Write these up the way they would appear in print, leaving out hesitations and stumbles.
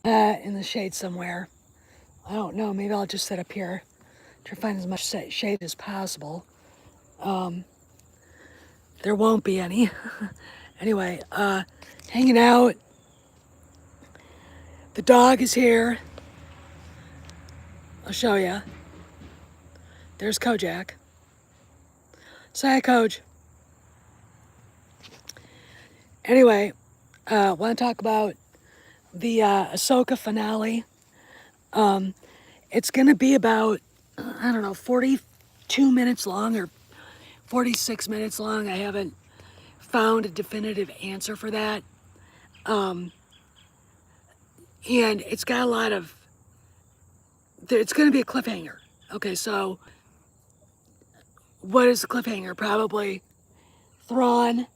in the shade somewhere. I don't know. Maybe I'll just sit up here to find as much shade as possible. Um, there won't be any. Anyway, hanging out. The dog is here. I'll show you. There's Kojak. Say hi, Koj. Anyway, want to talk about the Ahsoka finale. It's going to be about, I don't know, 42 minutes long or 46 minutes long. I haven't found a definitive answer for that. And it's got a lot of, it's going to be a cliffhanger. Okay, so what is the cliffhanger? Probably Thrawn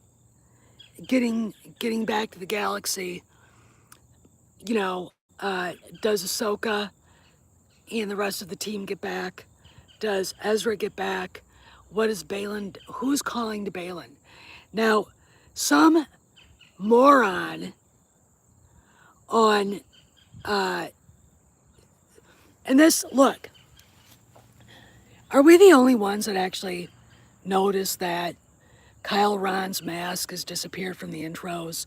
getting back to the galaxy. You know, does Ahsoka and the rest of the team get back? Does Ezra get back? What is Baylan? Who's calling to Baylan? Now, some moron on, and this, look, are we the only ones that actually notice that Kyle Ron's mask has disappeared from the intros,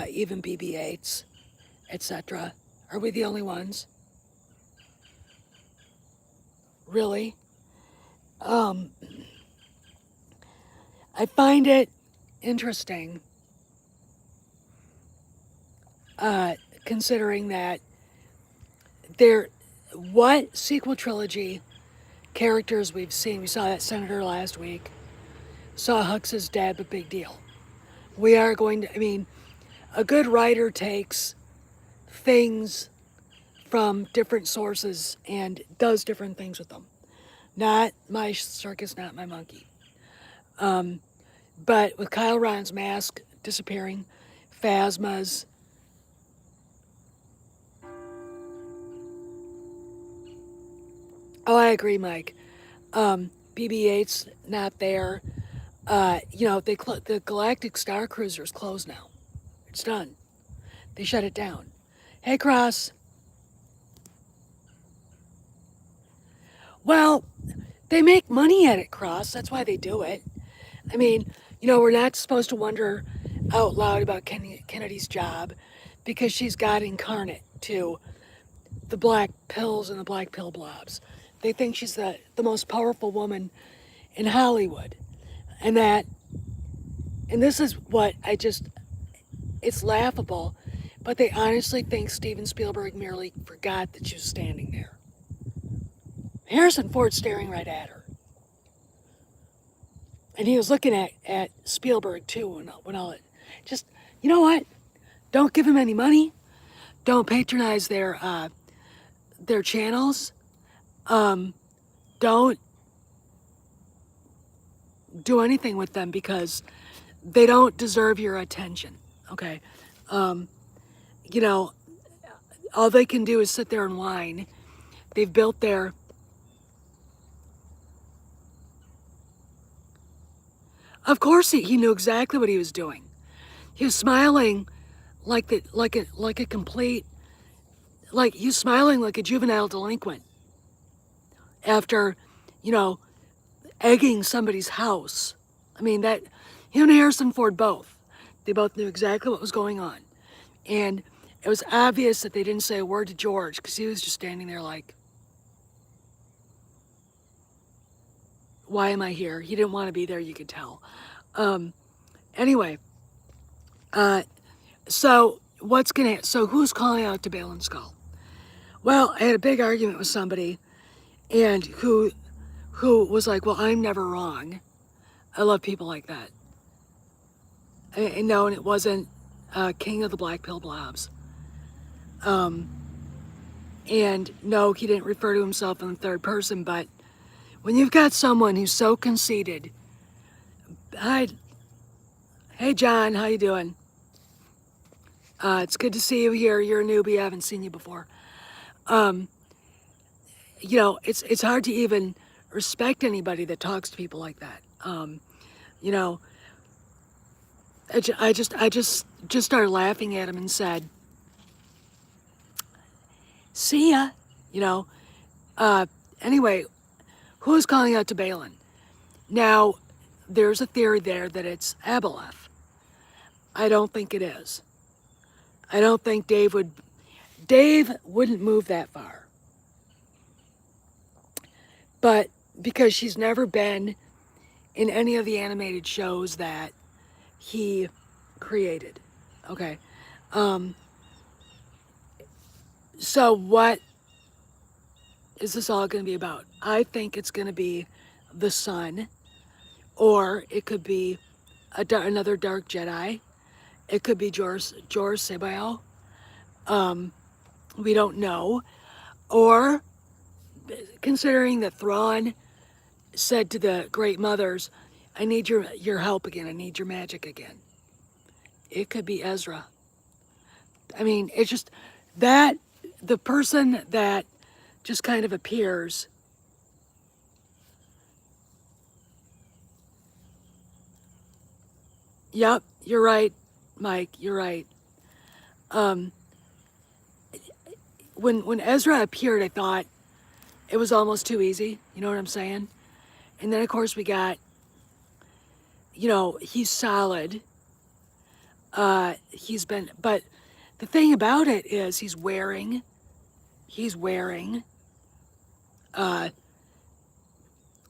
even BB-8s, etc.? Are we the only ones? Really? I find it interesting, considering that what sequel trilogy characters we've seen. We saw that senator last week. Saw Hux's dad, but big deal. We are going to, I mean, a good writer takes things from different sources and does different things with them. Not my circus, not my monkey. But with Kyle Ron's mask disappearing, Phasma's, oh, I agree, Mike. BB-8's not there. You know, the Galactic Star Cruiser is closed now. It's done. They shut it down. Hey, Cross. Well, they make money at it, Cross. That's why they do it. I mean, you know, we're not supposed to wonder out loud about Kennedy's job because she's God incarnate to the black pills and the black pill blobs. They think she's the most powerful woman in Hollywood. And this is what it's laughable, but they honestly think Steven Spielberg merely forgot that she was standing there. Harrison Ford staring right at her. And he was looking at Spielberg too when all it, just, you know what? Don't give him any money. Don't patronize their channels. Don't do anything with them because they don't deserve your attention. Okay. You know, all they can do is sit there and whine. They've built their, of course he knew exactly what he was doing. He was smiling like a complete, like he was smiling like a juvenile delinquent after, you know, egging somebody's house. I mean, that, him and Harrison Ford both. They both knew exactly what was going on. And it was obvious that they didn't say a word to George because he was just standing there like, why am I here? He didn't want to be there, you could tell. Anyway, so who's calling out to Baylan Skoll? Well, I had a big argument with somebody and who was like, well, I'm never wrong. I love people like that. And no, and it wasn't King of the Black Pill Blobs. And no, he didn't refer to himself in the third person, but when you've got someone who's so conceited, hey John, how you doing? It's good to see you here. You're a newbie, I haven't seen you before. You know, it's hard to even respect anybody that talks to people like that. You know, I just started laughing at him and said, See ya. You know. Uh, anyway, who's calling out to Baylan? Now, there's a theory there that it's Abeloth. I don't think it is. I don't think Dave wouldn't move that far. But because she's never been in any of the animated shows that he created. Okay. Um, so what is this all going to be about? I think it's going to be the sun, or it could be another Dark Jedi. It could be George Sibao. We don't know. Or considering that Thrawn said to the Great Mothers, I need your help again. I need your magic again. It could be Ezra. I mean, it's just that the person that just kind of appears. Yep, you're right, Mike. You're right. Um, when Ezra appeared, I thought it was almost too easy. You know what I'm saying? And then of course we got, he's solid. But the thing about it is he's wearing uh,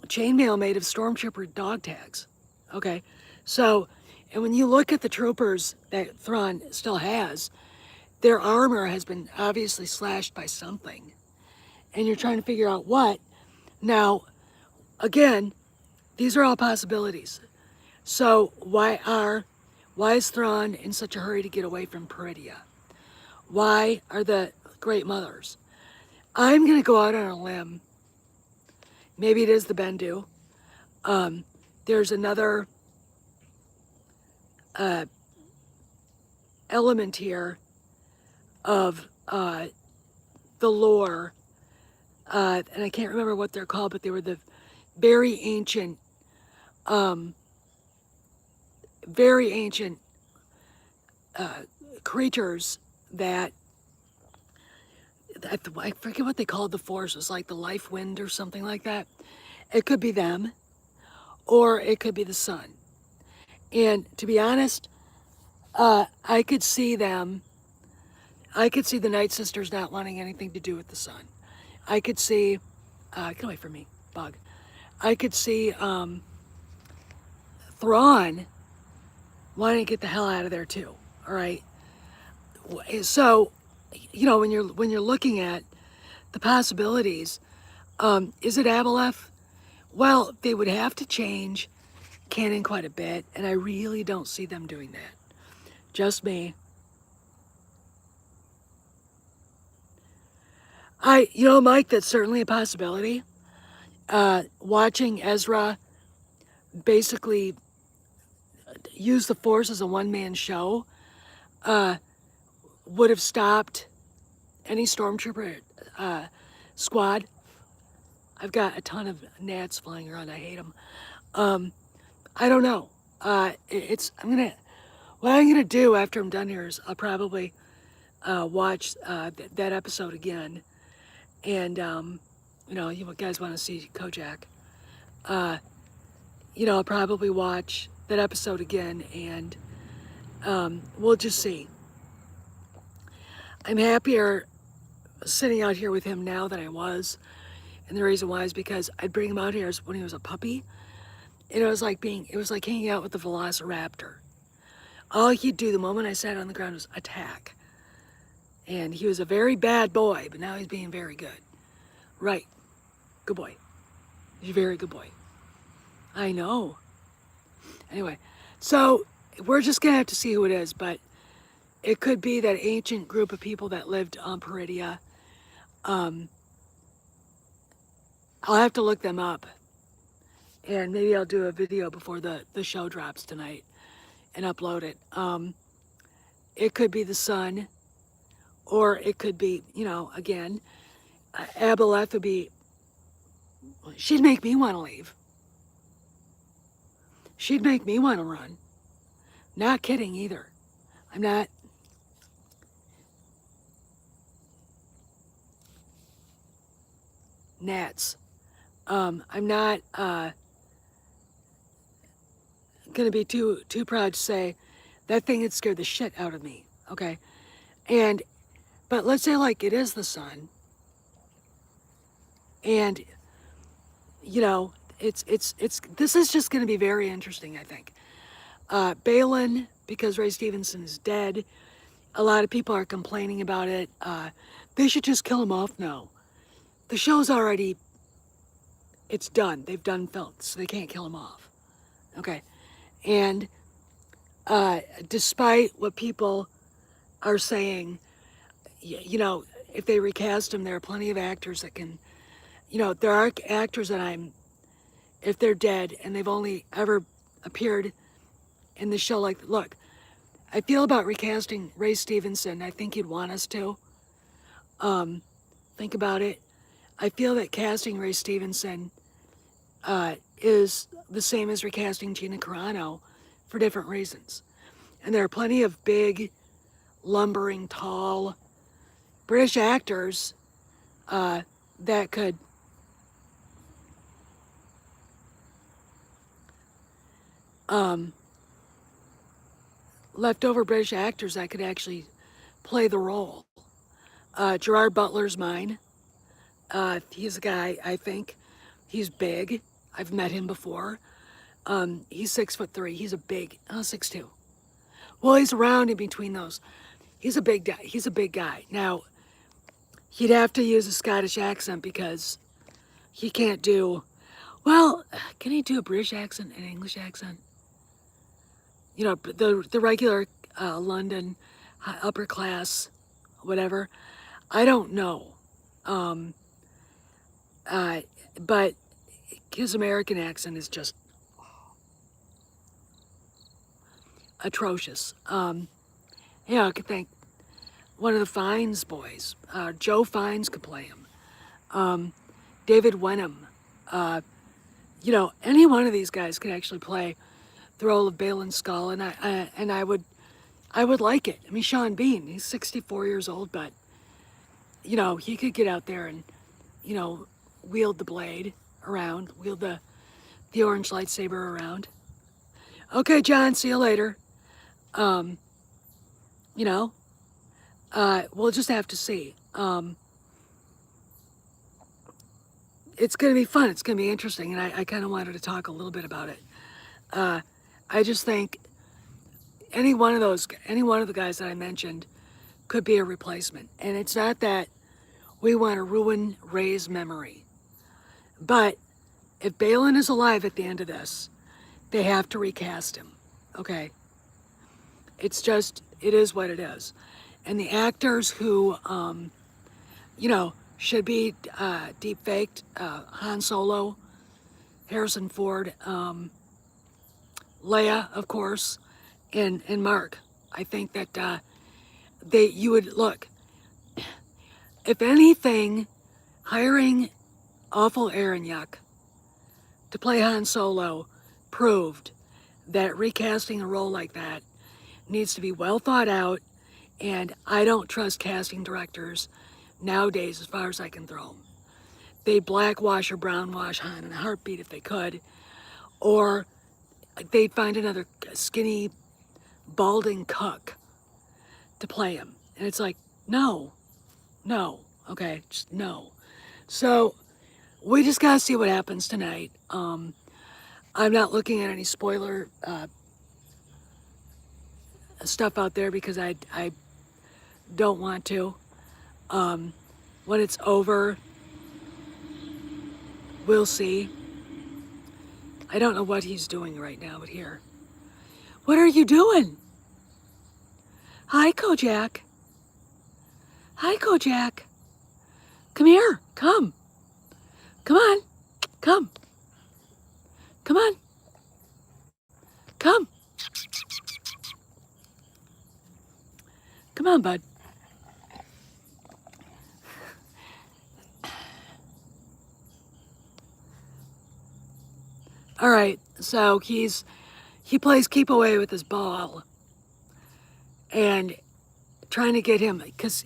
chainmail made of stormtrooper dog tags. Okay, so, and when you look at the troopers that Thrawn still has, their armor has been obviously slashed by something, and you're trying to figure out what. Now, again, these are all possibilities. So why is Thrawn in such a hurry to get away from Peridea? Why are the Great Mothers? I'm gonna go out on a limb. Maybe it is the Bendu. There's another element here of the lore, and I can't remember what they're called, but they were the very ancient, very ancient creatures that I forget what they called the force. It was like the life wind or something like that. It could be them, or it could be the sun. And to be honest, I could see them. I could see the Night Sisters not wanting anything to do with the sun. I could see. Get away from me, bug. I could see Thrawn wanting to get the hell out of there too. All right. So, when you're looking at the possibilities, is it Abeloth? Well, they would have to change canon quite a bit, and I really don't see them doing that. Just me. Mike, that's certainly a possibility. Watching Ezra basically use the Force as a one-man show would have stopped any stormtrooper squad. I've got a ton of gnats flying around. I hate them. I don't know. What I'm gonna do after I'm done here is I'll probably watch that episode again, and you guys want to see Kojak. I'll probably watch that episode again, and we'll just see. I'm happier sitting out here with him now than I was, and the reason why is because I'd bring him out here when he was a puppy, and it was like hanging out with the Velociraptor. All he'd do the moment I sat on the ground was attack. And he was a very bad boy, but now he's being very good. Right. Good boy. He's a very good boy. I know. Anyway, so we're just going to have to see who it is, but it could be that ancient group of people that lived on Peridea. I'll have to look them up. And maybe I'll do a video before the show drops tonight and upload it. It could be the sun, or it could be, again, Abeloth would be, she'd make me want to leave. She'd make me want to run. Not kidding either. I'm not. gnats. I'm not gonna be too proud to say that thing had scared the shit out of me. Okay, and but let's say like it is the sun, and you know it's this is just gonna be very interesting. I think Baylan, because Ray Stevenson is dead. A lot of people are complaining about it. They should just kill him off now. The show's already, it's done. They've done filmed, so they can't kill him off. Okay. And despite what people are saying, you know, if they recast him, there are plenty of actors that can, you know, there are actors that if they're dead and they've only ever appeared in the show, like, look, I feel about recasting Ray Stevenson, I think he'd want us to. Think about it. I feel that casting Ray Stevenson is the same as recasting Gina Carano for different reasons. And there are plenty of big, lumbering, tall British actors that could leftover British actors that could actually play the role. Gerard Butler's mine. He's a guy, I think. He's big. I've met him before. He's 6'3". He's a big, 6'2". Well, he's around in between those. He's a big guy. He's a big guy. Now, he'd have to use a Scottish accent because he can't do, well, can he do a British accent, an English accent? You know, the regular London upper class, whatever. I don't know. But his American accent is just atrocious. Yeah, I could think one of the Fiennes boys, Joe Fiennes could play him. David Wenham, you know, any one of these guys could actually play the role of Baylan Skoll, and I would like it. I mean, Sean Bean, he's 64 years old, but you know, he could get out there and, you know, wield the blade around, wield the orange lightsaber around. Okay, John, see you later. You know, we'll just have to see. It's going to be fun. It's going to be interesting, and I kind of wanted to talk a little bit about it. I just think any one of the guys that I mentioned could be a replacement. And it's not that we want to ruin Ray's memory. But if Baylan is alive at the end of this, they have to recast him. Okay? It's just, it is what it is. And the actors who, you know, should be deep faked, Han Solo, Harrison Ford, Leia, of course, and Mark. I think that you would look. If anything, hiring awful Aragnac to play Han Solo proved that recasting a role like that needs to be well thought out, and I don't trust casting directors nowadays as far as I can throw them. They'd blackwash or brownwash Han in a heartbeat if they could, or they'd find another skinny, balding cuck to play him. And it's like, no, okay, just no. So we just gotta see what happens tonight. I'm not looking at any spoiler stuff out there because I don't want to. When it's over, we'll see. I don't know what he's doing right now, but here. What are you doing? Hi, Kojak. Hi, Kojak. Come here. Come. Come on. Come. Come on. Come. Come on, bud. All right, so he plays keep away with his ball and trying to get him, because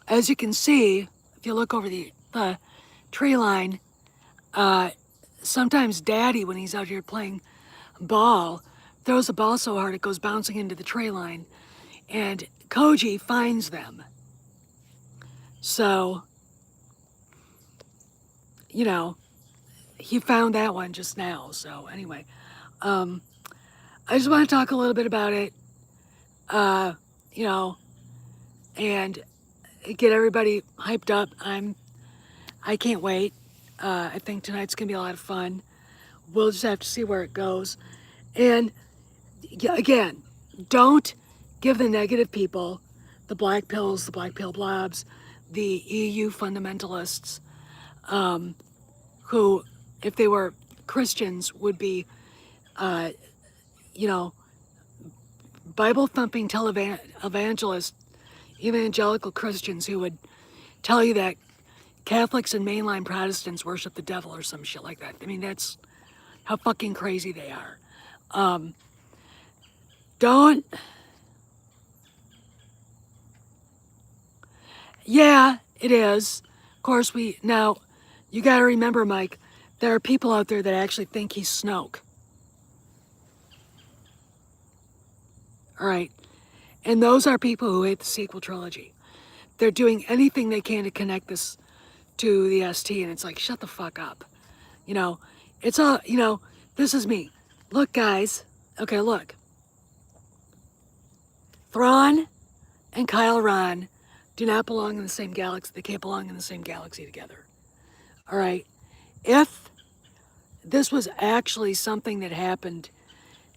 as you can see, if you look over the tree line. Sometimes Daddy, when he's out here playing ball, throws a ball so hard it goes bouncing into the tree line, and Koji finds them. So, you know, he found that one just now. So anyway, I just want to talk a little bit about it, you know, and get everybody hyped up. I can't wait. I think tonight's gonna be a lot of fun. We'll just have to see where it goes. And again, don't give the negative people, the black pills, the black pill blobs, the EU fundamentalists, who, if they were Christians, would be, you know, Bible thumping evangelical Christians who would tell you that Catholics and mainline Protestants worship the devil or some shit like that. I mean, that's how fucking crazy they are. Yeah, it is. Of course, now, you gotta remember, Mike, there are people out there that actually think he's Snoke. All right. And those are people who hate the sequel trilogy. They're doing anything they can to connect this to the ST, and it's like, shut the fuck up. You know, it's all, you know, this is me. Look, guys. Okay, look. Thrawn and Kylo Ren do not belong in the same galaxy. They can't belong in the same galaxy together. All right. If this was actually something that happened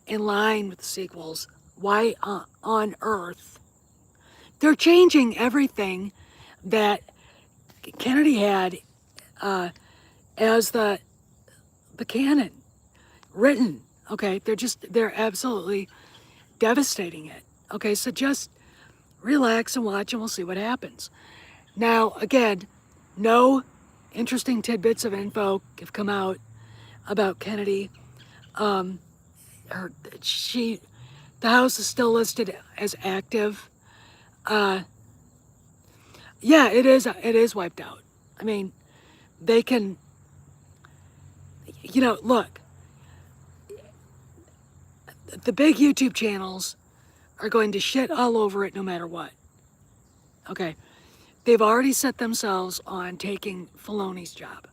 in line with the sequels, why on earth? They're changing everything that Kennedy had as the canon written. Okay, they're absolutely devastating it. Okay, so just relax and watch, and we'll see what happens. Now, again, no interesting tidbits of info have come out about Kennedy. The house is still listed as active. Yeah, it is wiped out. I mean, they can, you know, look, the big YouTube channels are going to shit all over it no matter what. Okay. They've already set themselves on taking Filoni's job.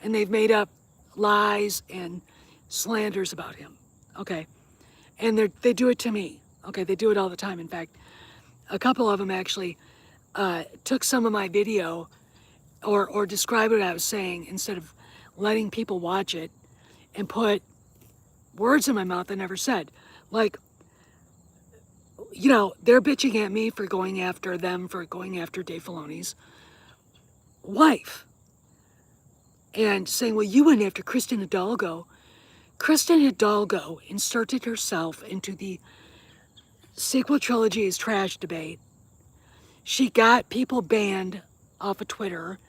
And they've made up lies and slanders about him. Okay. And they do it to me. Okay. They do it all the time. In fact, a couple of them actually took some of my video or described what I was saying instead of letting people watch it and put words in my mouth I never said. Like, you know, they're bitching at me for going after them, for going after Dave Filoni's wife. And saying, well, you went after Kristen Hidalgo. Kristen Hidalgo inserted herself into the sequel trilogy's trash debate. She got people banned off of Twitter,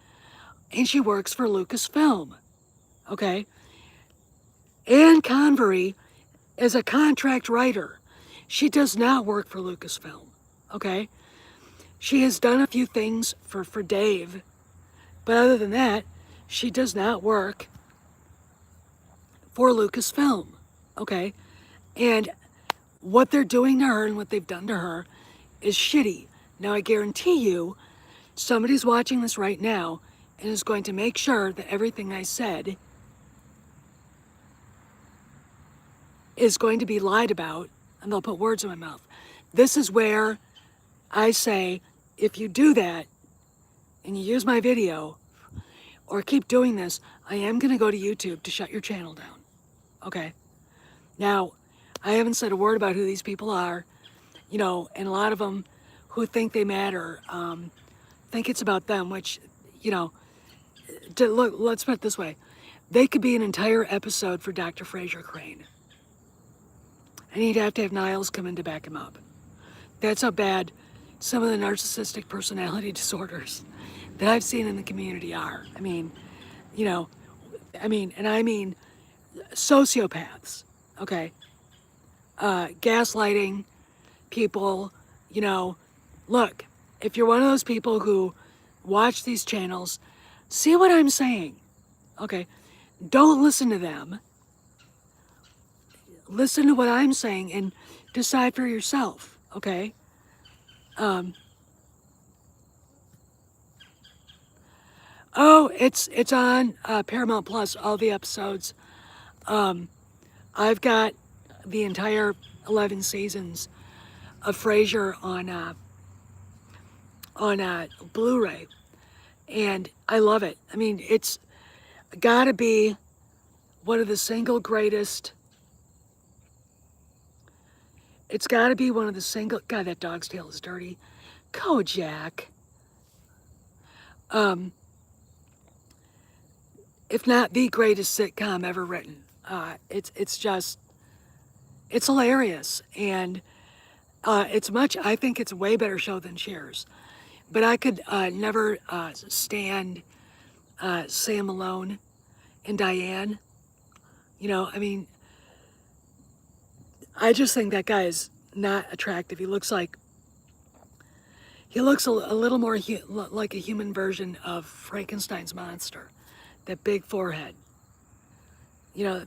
and she works for Lucasfilm. Okay? Anne Convery is a contract writer. She does not work for Lucasfilm. Okay? She has done a few things for Dave, but other than that, she does not work for Lucasfilm. Okay? And what they're doing to her and what they've done to her is shitty. Now, I guarantee you, somebody's watching this right now and is going to make sure that everything I said is going to be lied about, and they'll put words in my mouth. This is where I say, if you do that, and you use my video, or keep doing this, I am going to go to YouTube to shut your channel down. Okay? Now, I haven't said a word about who these people are, you know, and a lot of them who think they matter think it's about them, which, you know, look, let's put it this way. They could be an entire episode for Dr. Fraser Crane. And he'd have to have Niles come in to back him up. That's how bad some of the narcissistic personality disorders that I've seen in the community are. I mean, you know, I mean sociopaths, okay? Gaslighting people, you know. Look, if you're one of those people who watch these channels, See what I'm saying? Okay. Don't listen to them. Listen to what I'm saying and decide for yourself. Okay. Um, oh, it's on Paramount Plus. All the episodes. Um, I've got the entire 11 seasons of Frasier on Blu-ray, and I love it. I mean, it's got to be one of the single greatest. It's got to be one of the single. God, that dog's tail is dirty. Kojak. Um, if not the greatest sitcom ever written. It's just it's hilarious, and it's much. I think it's a way better show than Cheers. But I could never stand Sam Malone and Diane. You know, I mean, I just think that guy is not attractive. He looks a little more like a human version of Frankenstein's monster. That big forehead. You know,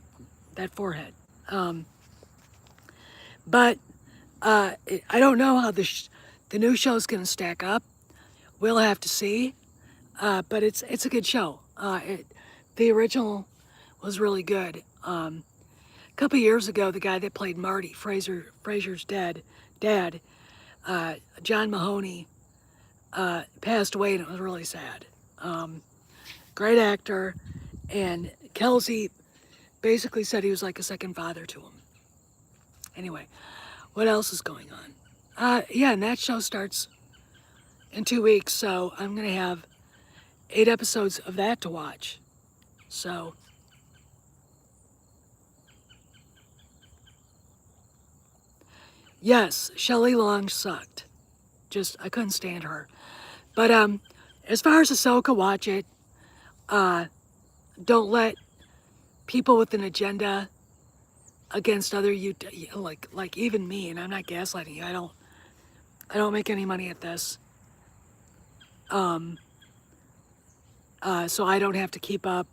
that forehead. Um, but I don't know how the new show's going to stack up. We'll have to see. But it's a good show. The original was really good. A couple years ago, the guy that played Marty, Frasier's dad, John Mahoney, passed away, and it was really sad. Great actor, and Kelsey basically said he was like a second father to him. Anyway, what else is going on? Yeah, and that show starts in 2 weeks, so I'm gonna have 8 episodes of that to watch. So, yes, Shelley Long sucked. Just I couldn't stand her. But as far as Ahsoka, watch it. Uh, don't let people with an agenda against other you like even me, and I'm not gaslighting you. I don't make any money at this. Um, so I don't have to keep up.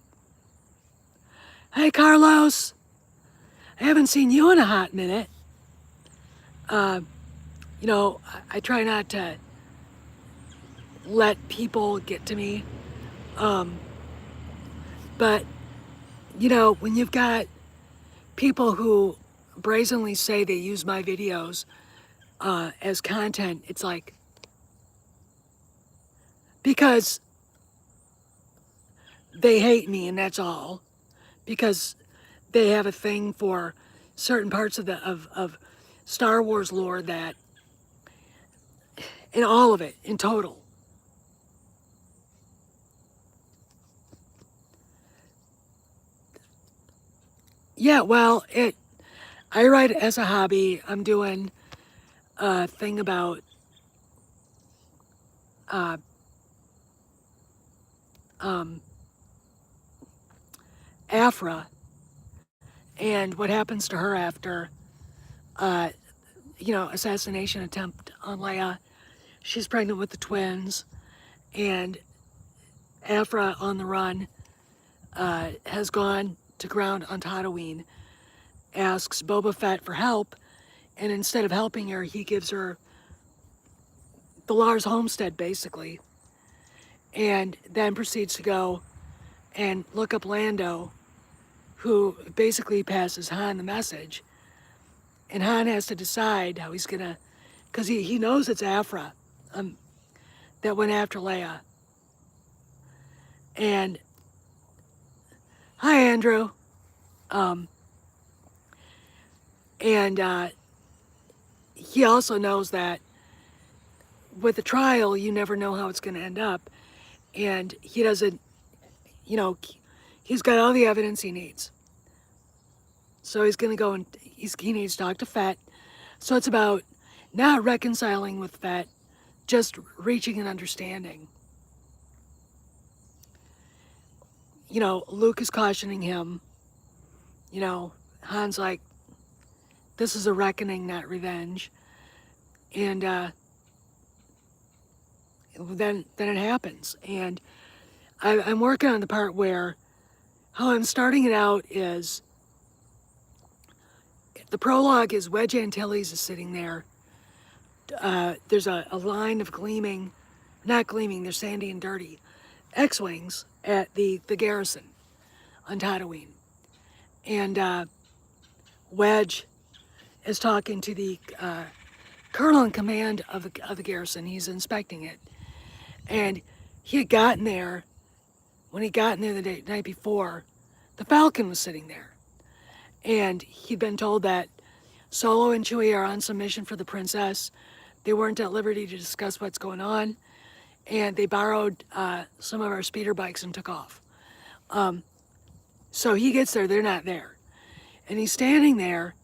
Hey Carlos, I haven't seen you in a hot minute. Uh, you know, I try not to let people get to me. Um, but you know, when you've got people who brazenly say they use my videos as content, it's like, because they hate me and that's all. Because they have a thing for certain parts of Star Wars lore that, in all of it, in total. Yeah, well, I write it as a hobby. I'm doing a thing about uh, um, Afra and what happens to her after, uh, assassination attempt on Leia. She's pregnant with the twins, and Afra on the run has gone to ground on Tatooine, asks Boba Fett for help, and instead of helping her, he gives her the Lars homestead, basically, and then proceeds to go and look up Lando, who basically passes Han the message, and Han has to decide how he's gonna, because he knows it's Afra that went after Leia. And hi, Andrew. Um, and he also knows that with the trial, you never know how it's going to end up. And he doesn't, you know, he's got all the evidence he needs. So he's going to go and he needs to talk to Fett. So it's about not reconciling with Fett, just reaching an understanding. You know, Luke is cautioning him. You know, Han's like, this is a reckoning, not revenge. And then it happens. And I'm working on the part where how I'm starting it out is the prologue is Wedge Antilles is sitting there. There's a line of gleaming, not gleaming, they're sandy and dirty, X-Wings at the garrison on Tatooine. And Wedge is talking to the colonel in command of the garrison. He's inspecting it. And he had gotten there, when he got in there the night before, the Falcon was sitting there. And he'd been told that Solo and Chewie are on some mission for the princess. They weren't at liberty to discuss what's going on. And they borrowed some of our speeder bikes and took off. So he gets there, they're not there. And he's standing there,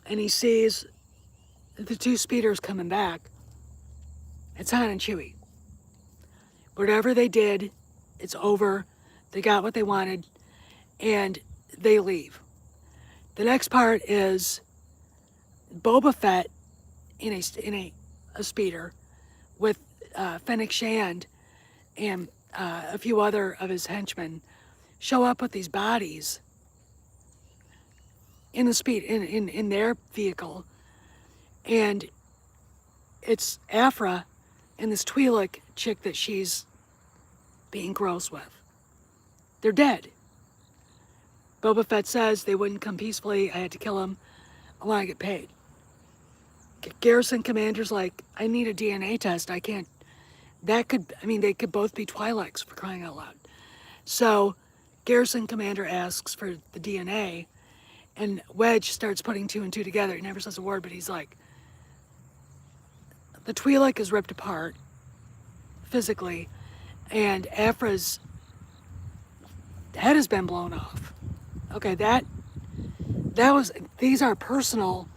and he sees the two speeders coming back. It's Han and Chewie. Whatever they did, it's over. They got what they wanted, and they leave. The next part is Boba Fett in a speeder with Fennec Shand and a few other of his henchmen show up with these bodies in their vehicle, and it's Afra and this Twi'lek chick that she's being gross with. They're dead. Boba Fett says they wouldn't come peacefully. I had to kill them. I want to get paid. Garrison commander's like, I need a DNA test. I can't. They could both be Twi'leks, for crying out loud. So Garrison commander asks for the DNA, and Wedge starts putting two and two together. He never says a word, but he's like, the Twi'lek is ripped apart physically, and Afra's head has been blown off. Okay, these are personal.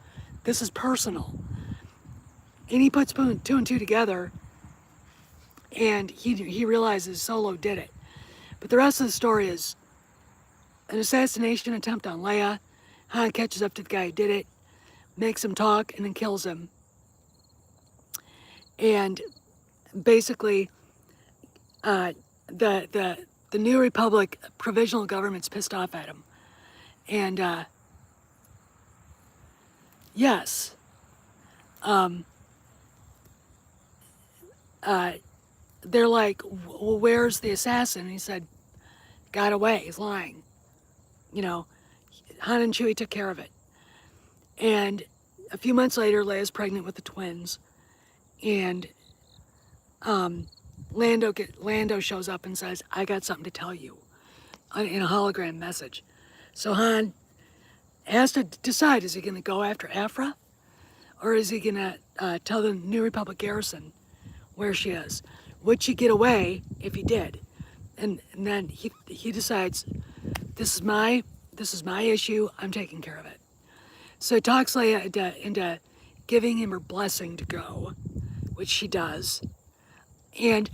This is personal. And he puts two and two together, and he realizes Solo did it. But the rest of the story is an assassination attempt on Leia. Han catches up to the guy who did it, makes him talk, and then kills him. And basically, the New Republic provisional government's pissed off at him. And yes, they're like, well, where's the assassin? And he said, got away, he's lying. You know, Han and Chewie took care of it. And a few months later, Leia's pregnant with the twins. And Lando shows up and says, I got something to tell you in a hologram message. So Han has to decide, is he going to go after Afra? Or is he going to tell the New Republic garrison where she is? Would she get away if he did? And then he decides, this is my issue, I'm taking care of it. So he talks Leia into giving him her blessing to go, which she does. And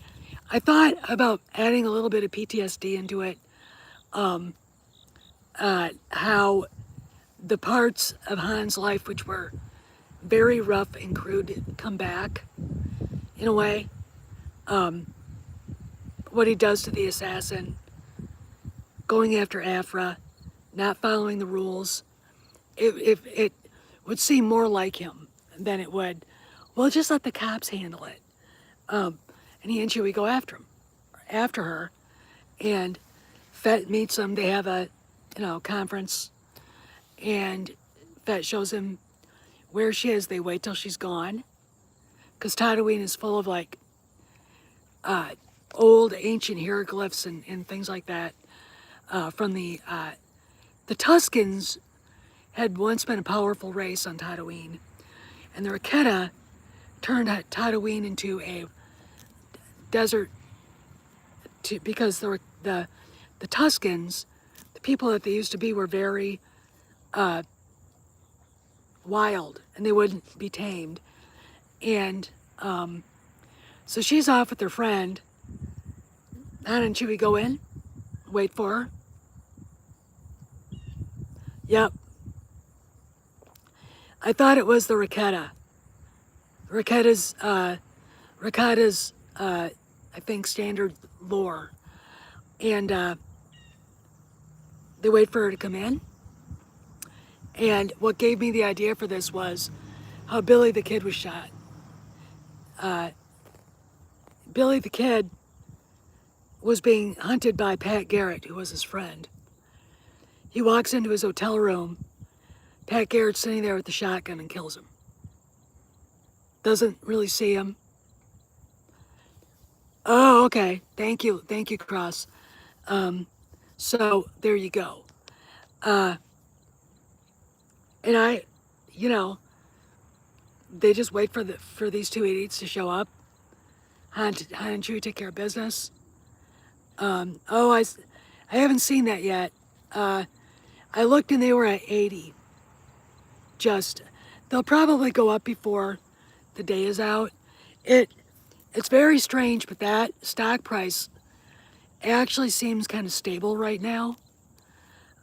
I thought about adding a little bit of PTSD into it, how the parts of Han's life which were very rough and crude come back in a way. What he does to the assassin, going after Afra, not following the rules, it would seem more like him than it would, well, just let the cops handle it. And he and Chewie go after her, and Fett meets him. They have a conference, and Fett shows him where she is. They wait till she's gone, because Tatooine is full of like old ancient hieroglyphs and things like that. From the Tuskens had once been a powerful race on Tatooine, and the Raketa turned Tatooine into a desert because the Tuskens, the people that they used to be, were very wild, and they wouldn't be tamed. And so she's off with her friend. Han and Chewie go in, wait for her. Yep. I thought it was the Raketa. Raketa's I think, standard lore. And they wait for her to come in. And what gave me the idea for this was how Billy the Kid was shot. Billy the Kid was being hunted by Pat Garrett, who was his friend. He walks into his hotel room. Pat Garrett's sitting there with the shotgun and kills him. Doesn't really see him. Oh, okay. Thank you, Cross. So there you go. And I, you know, they just wait for these two idiots to show up. Han and Chewie take care of business. I haven't seen that yet. I looked and they were at 80. They'll probably go up before the day is out. It's very strange, but that stock price actually seems kind of stable right now.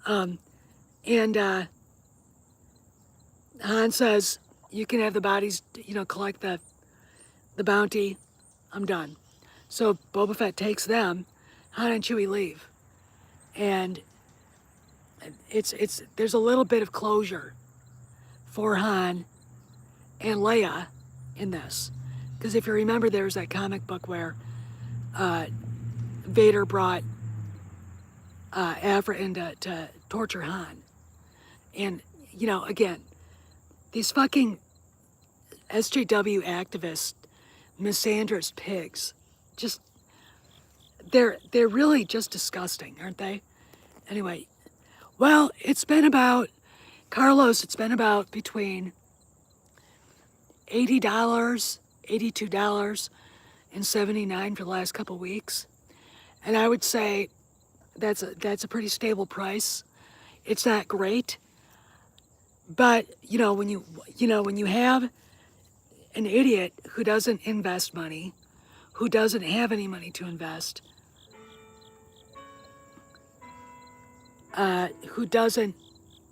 And Han says, you can have the bodies, collect the bounty. I'm done. So Boba Fett takes them. Han and Chewie leave. And there's a little bit of closure for Han and Leia in this. Because if you remember, there was that comic book where Vader brought Afra in to torture Han. And, again, these fucking SJW activists, misandrous pigs, just, they're really just disgusting, aren't they? Anyway, well, it's been about between $80, $82, and $79 for the last couple weeks. And I would say that's a pretty stable price. It's not great, but when you have an idiot who doesn't invest money, who doesn't have any money to invest, who doesn't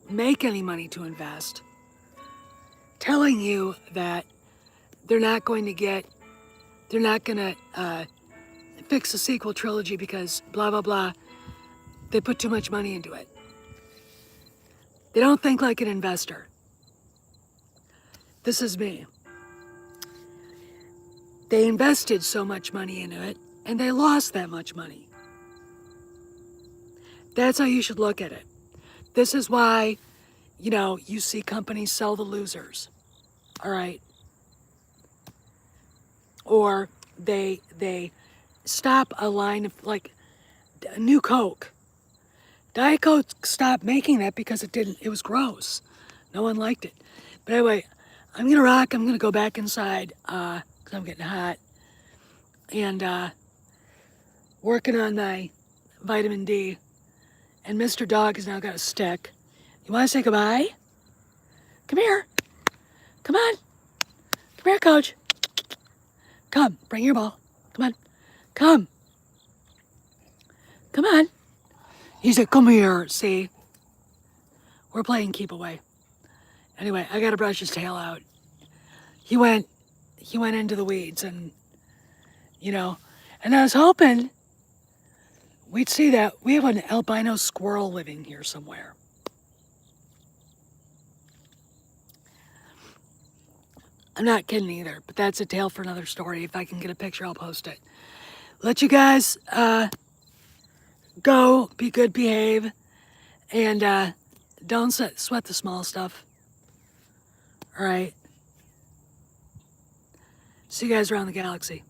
make any money to invest, telling you that they're not going to fix a sequel trilogy because blah, blah, blah, they put too much money into it. They don't think like an investor. This is me. They invested so much money into it, and they lost that much money. That's how you should look at it. This is why, you see companies sell the losers, all right? Or they stop a line of, like, New Coke. Diet Coke stopped making that because it was gross. No one liked it. But anyway, I'm gonna go back inside, because I'm getting hot. And working on my vitamin D. And Mr. Dog has now got a stick. You wanna say goodbye? Come here. Come on. Come here, Coach. Come, bring your ball. Come on. Come. Come on. He said, come here, see? We're playing keep away. Anyway, I gotta brush his tail out. He went into the weeds and I was hoping we'd see that. We have an albino squirrel living here somewhere. I'm not kidding either, but that's a tale for another story. If I can get a picture, I'll post it. Let you guys go, be good, behave, and don't sweat the small stuff. All right. See you guys around the galaxy.